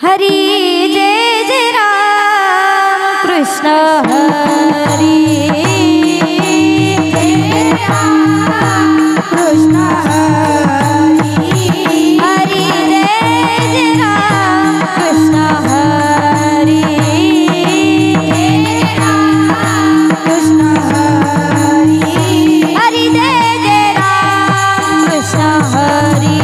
हरी जय जय राम कृष्ण हरी जय राम कृष्ण हरी हरी जय जय राम कृष्ण हरी जय राम कृष्ण हरी हरी जय जय राम कृष्ण हरी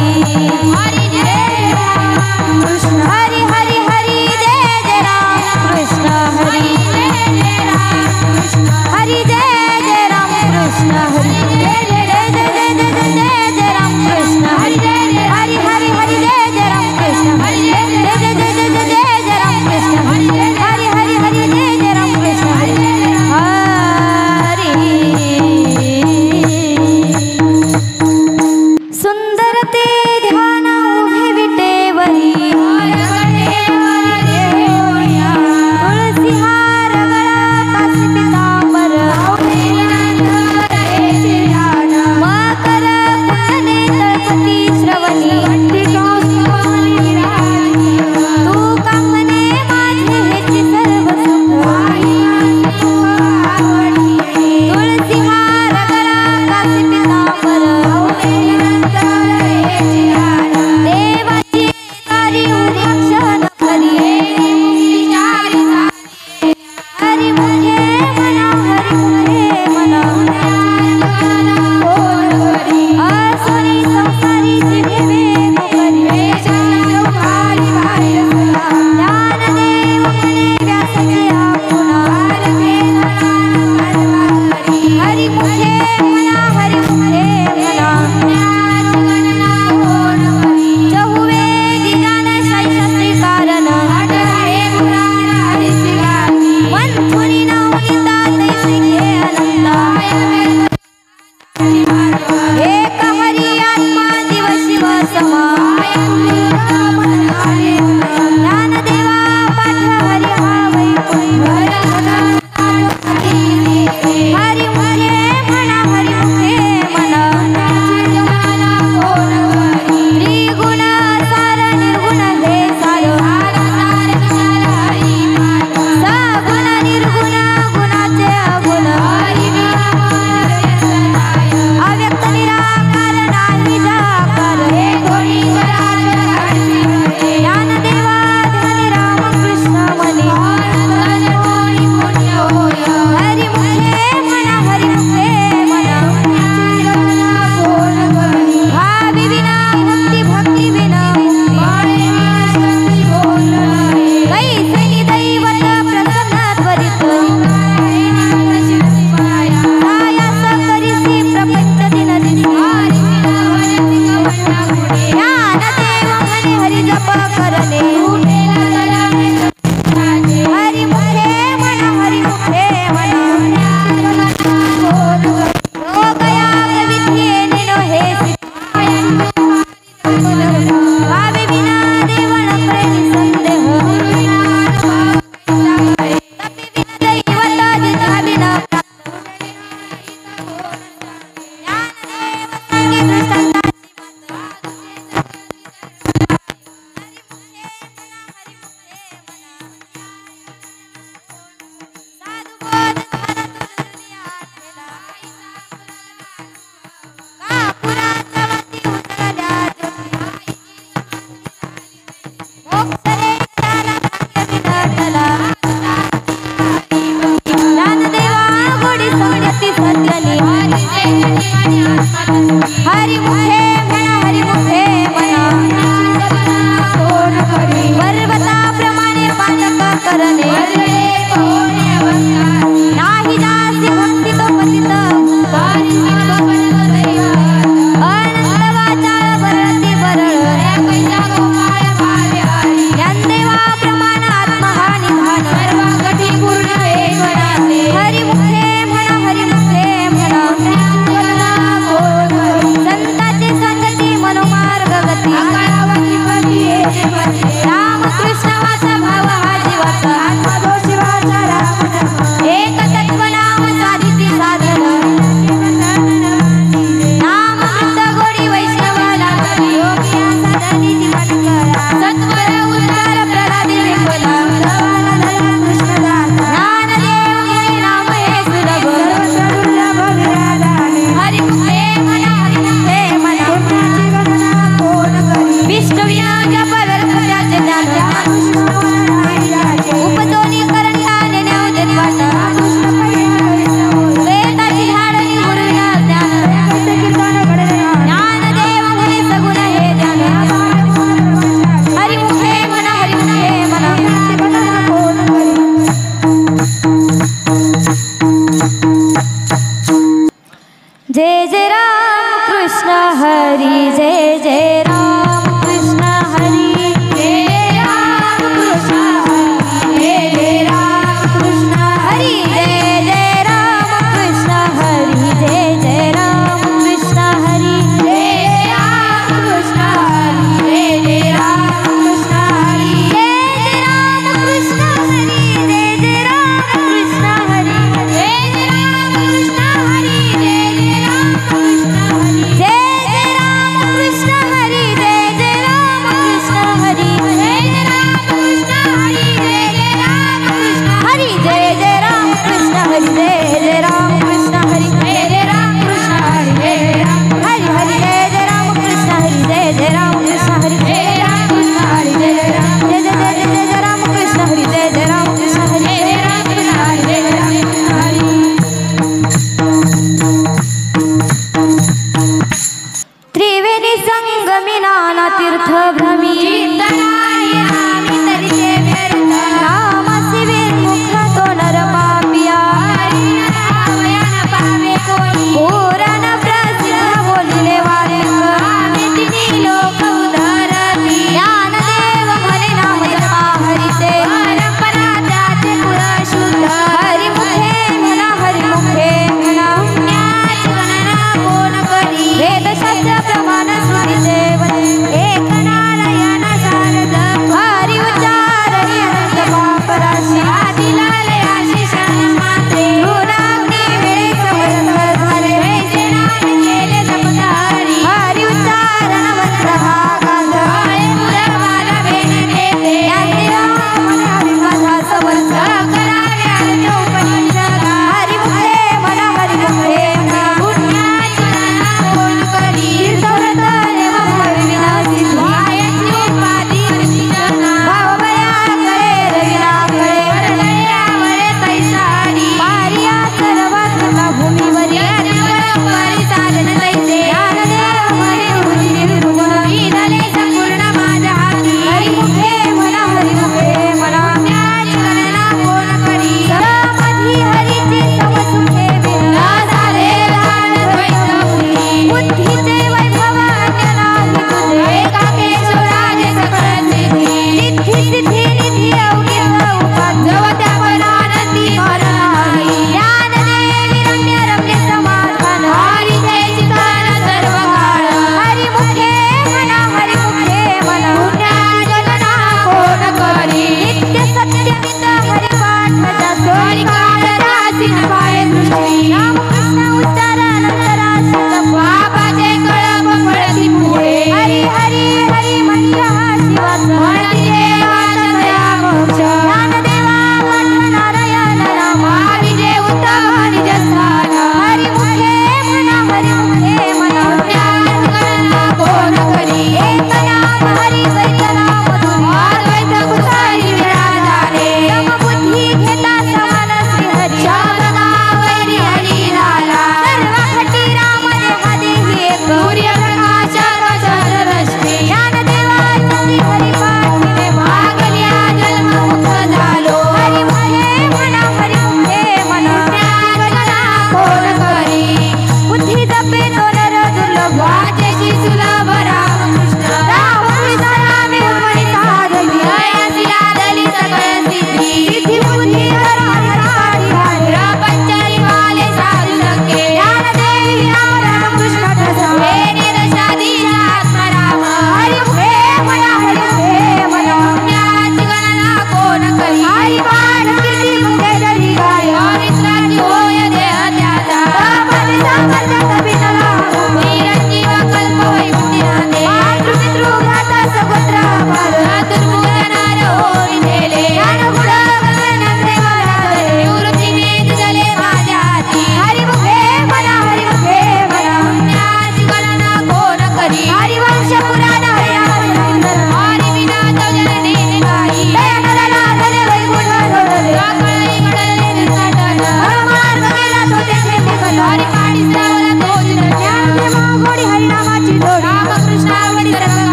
हरी जय राम कृष्ण हरी हरी हरी जय जय राम कृष्ण हरी जय जय राम कृष्ण हरी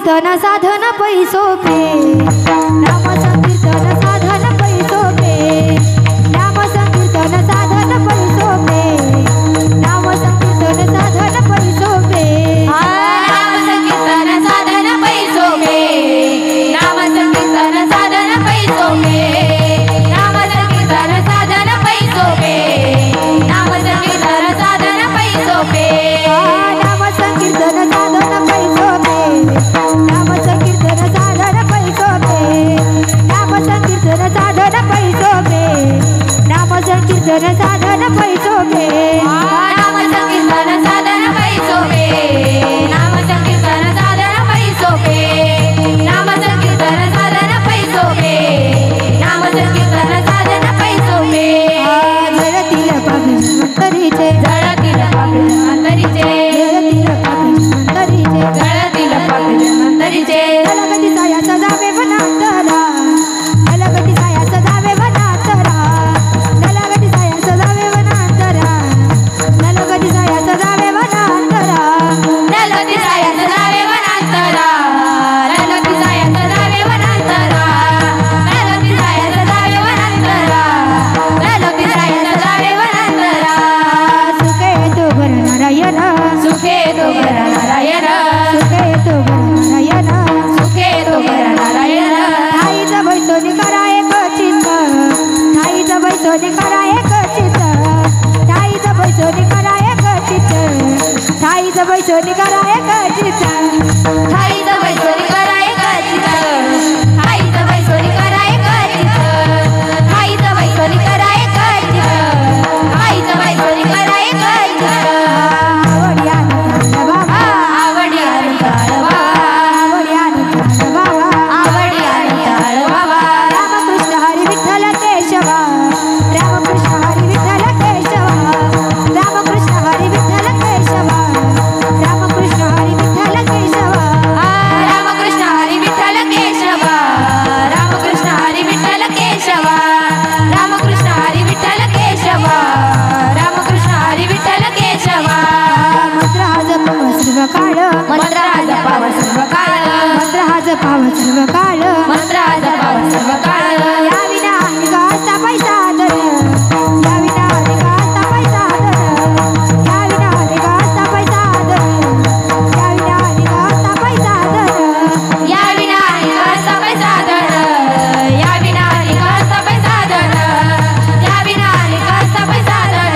संकीर्तन साधन पैसोपे नाम संकीर्तन साधन पैसोपे नाम संकीर्तन साधन पैसोपे नाम संकीर्तन साधन पैसोपे नाम संकीर्तन साधन पैसोपे नाम संकीर्तन साधन पैसोपे नाम संकीर्तन साधन पैसोपे नाम संकीर्तन साधन पैसोपे नाम संकीर्तन साधन पैसोपे नाम संकीर्तन साधन पैसोपे नाम संकीर्तन साधन पैसोपे नाम संकीर्तन साधन पैसोपे नाम संकीर्तन साधन पैसोपे नाम संकीर्तन साधन पैसोपे नाम संकीर्तन साधन पैसोपे नाम संकीर्तन साधन पैसोपे जळतील पापी मंतरीचे जळतील पापी मंतरीचे जळतील पापी मंतरीचे जळतील पापी मंतरीचे अलगती साया सजावे वनांतरा अलगती साया सजावे वनांतरा अलगती साया सजावे वनांतरा अलगती साया सजावे वनांतरा नलती साया सजावे वनांतरा नलती साया सजावे वनांतरा नलती साया सजावे वनांतरा नलती साया सजावे वनांतरा सुखे तो गर नारायण सुखे तो घर नारायण सुखे तो गर नारायण सुखे तो घर नारायण थाईचा बैसोनी करा एक चित्त थाईचा बैसोनी करा एक चित्त थाईचा बैसोनी करा एक चित्त थाईचा बैसोनी करा एक चित्त थाईचा बैसोरी करा एक चित्त थाईचा बैसोरी करा एक चित्त थाईचा बैसोरी करा एक चित्त थाईचा बैसोरी करा एक चित्त आवडी आणि ताळ बाबा आवडी आणि ताळ बाबा आवडी आणि ताळ बाबा आवडी आणि ताळ बाबा रामकृष्ण हरी विठ्ठल केशवा रामकृष्ण हरी विठ्ठल केशवा रामकृष्ण हरी विठ्ठल केशवा रामकृष्ण हरी विठ्ठल केशवा रामकृष्ण हरी विठ्ठल केशवा रामकृष्ण हरी विठ्ठल केशवा रामकृष्ण हरी विठ्ठल केशवा रामकृष्ण हरी विठ्ठल केशवा मंत्र हा जपाव सर्व काळ मंत्र हा जपावा सर्व काळ मंत्र हा जपाव सर्व काळ मंत्र हा जपावा सर्व काळ या विना आणि गाता पैसा दर या विना आणि गाता पैसा दर या विना आणि गाता पैसा दर या विना आणि गाता पैसा दर या विना आणि कसा पैसा धन या विना आणि कसा पैसा धन या विना आणि कसा पैसा धन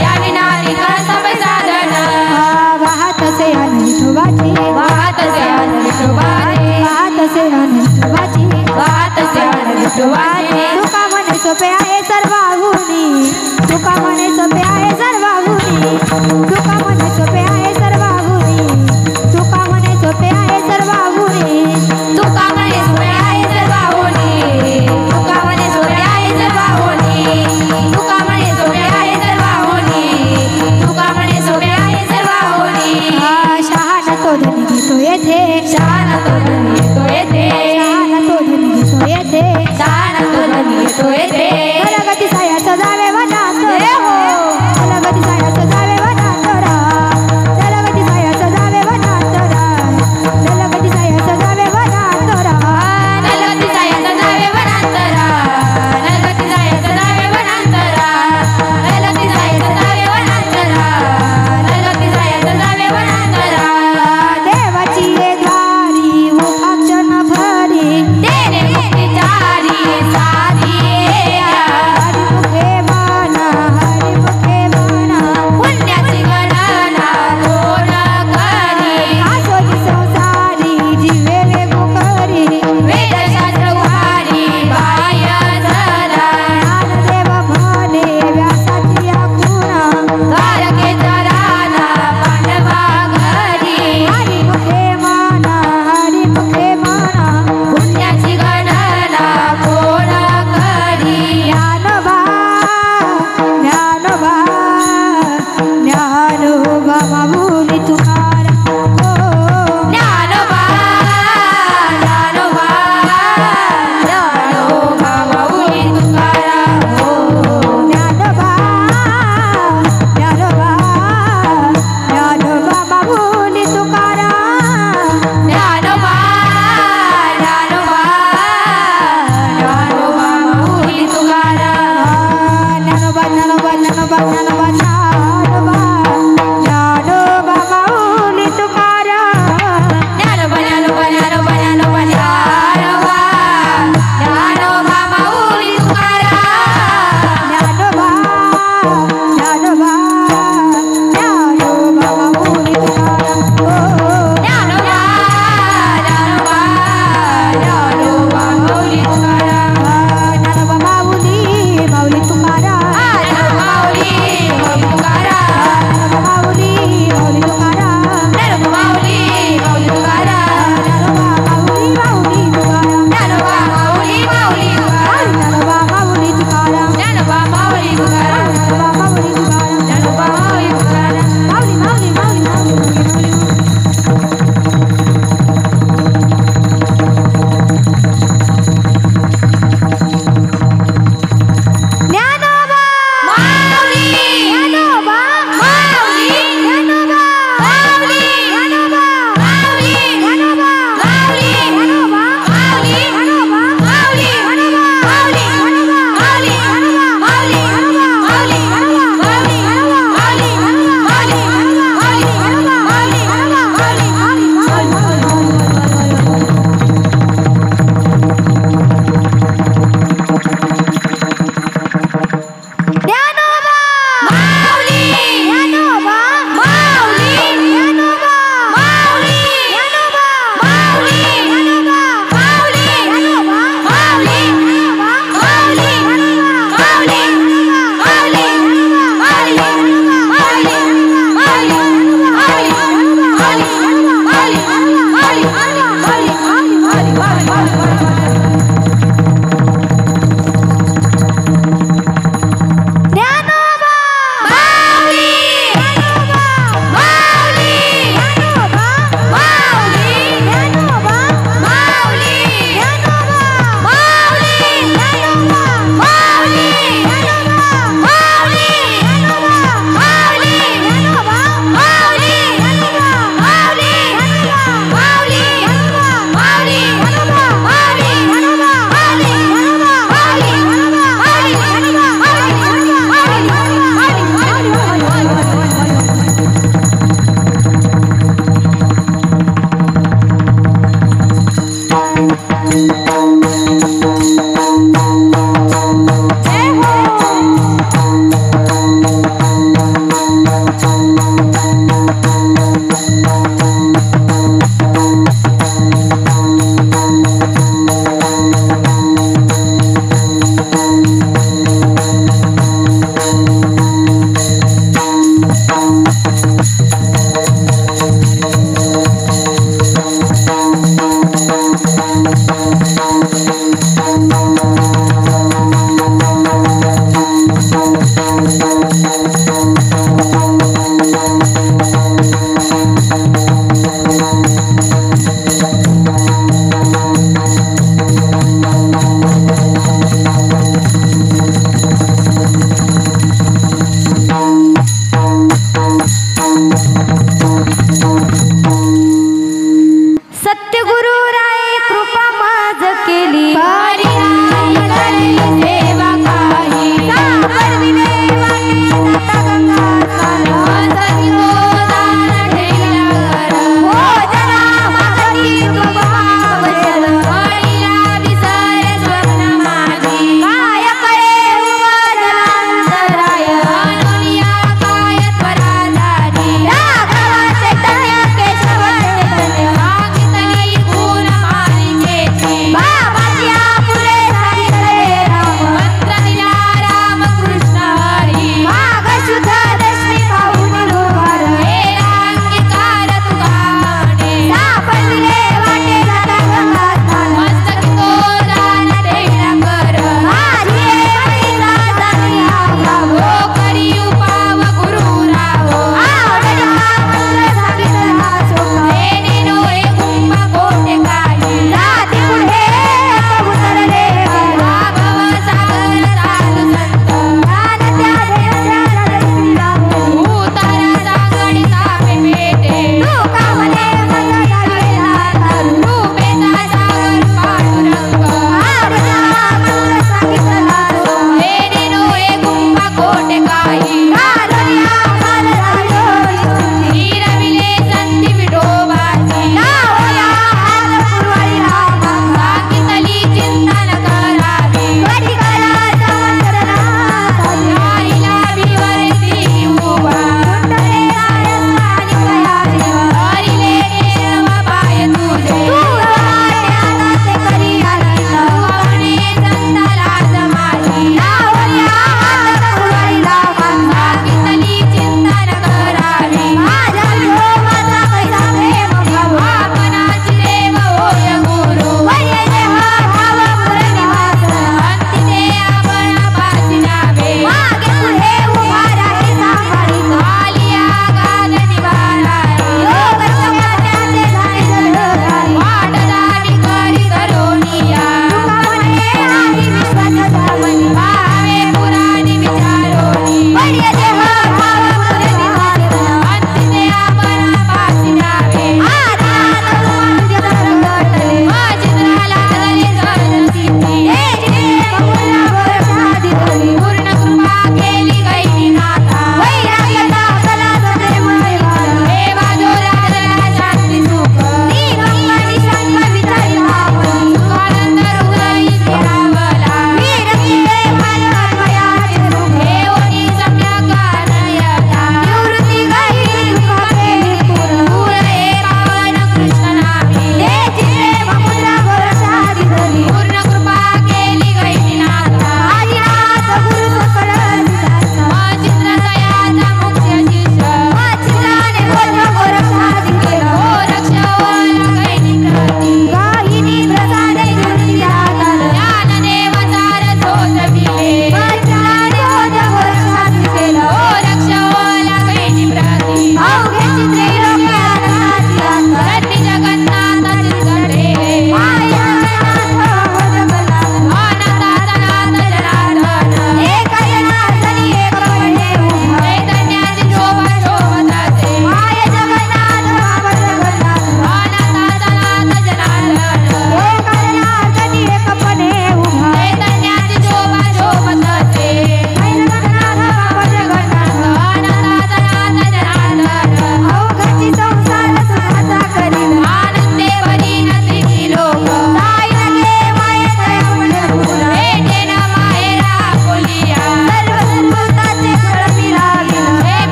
या विना आणि कसा पैसा धन वाहत से अनंतवाची वाहत से अनंतवाणी वाहत से अनंतवाची वाहत से अनंतवाणी तुका म्हणे सोपे आहे सर्वाहुनी तुका म्हणे सोपे आहे सर्वाहुनी तुका म्हणे सोपे आहे सर्वाहुनी तुका म्हणे सोपे आहे सर्वाहुनी तुका म्हणे सोपे आहे सर्वाहुनी तुका म्हणे सोपे आहे सर्वाहुनी तुका म्हणे सोपे आहे सर्वाहुनी तुका म्हणे सोपे आहे सर्वाहुनी शहाण तो धनी घेतो येथे शहाण तो धनी येतो येथे शहाण तो धनी घेतो येथे शहाण तो धनी येतो येथे अलगती साया सजावे वनांतरा अलगती साया सजावे वनांतरा अलगती साया सजावे वनांतरा अलगती साया सजावे वनांतरा नलगती साया सजावे वनांतरा नलगती साया सजावे वनांतरा नलगती साया सजावे वनांतरा नलगती साया सजावे वनांतरा देवाची ये द्वारी हो अक्षर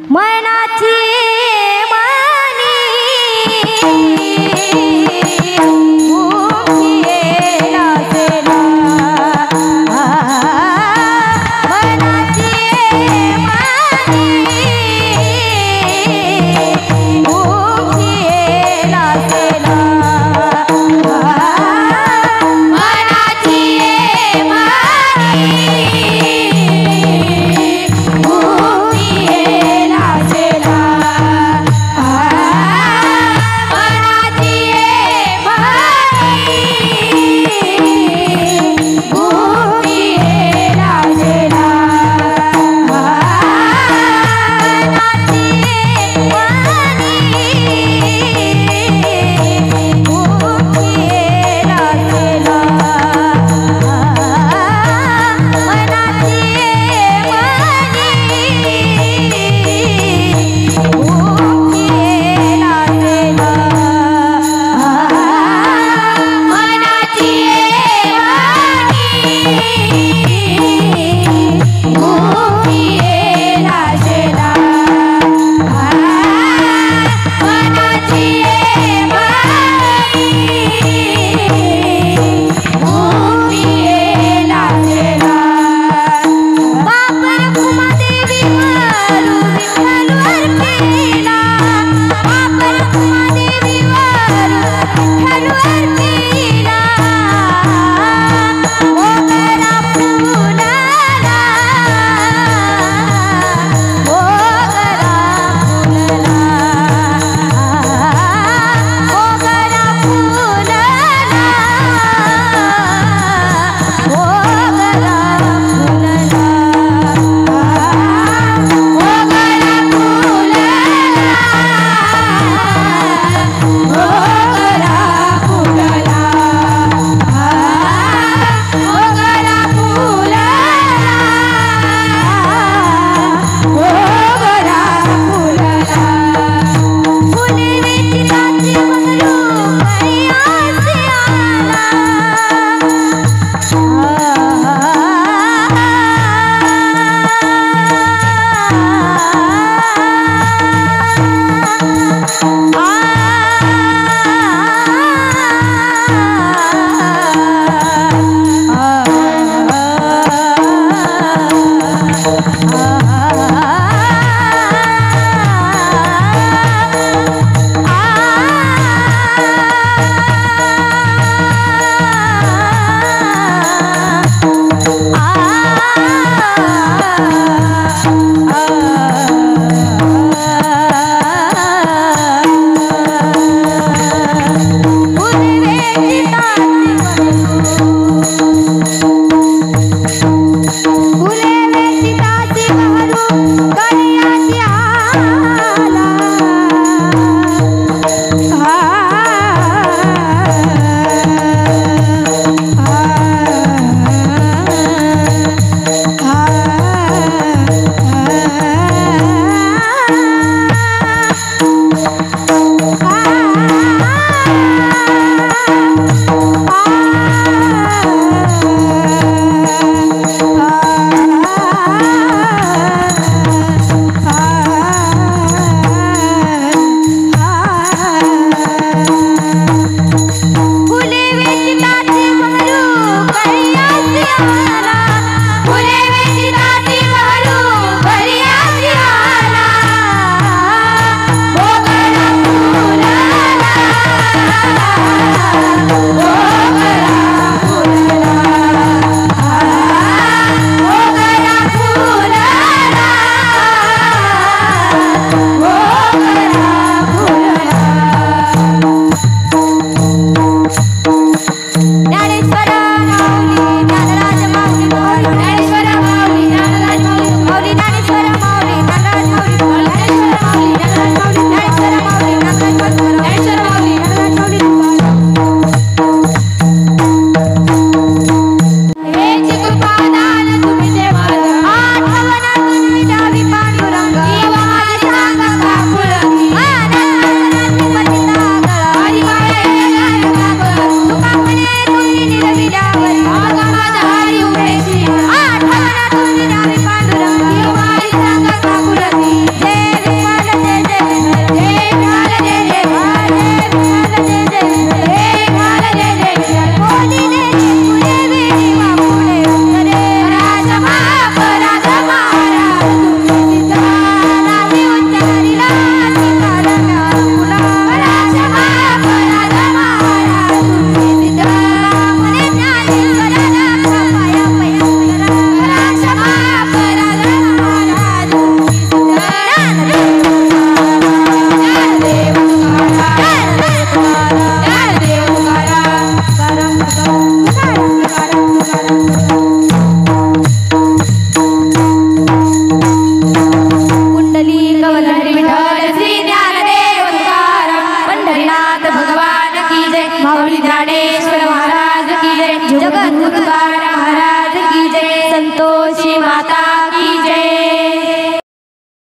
मनाची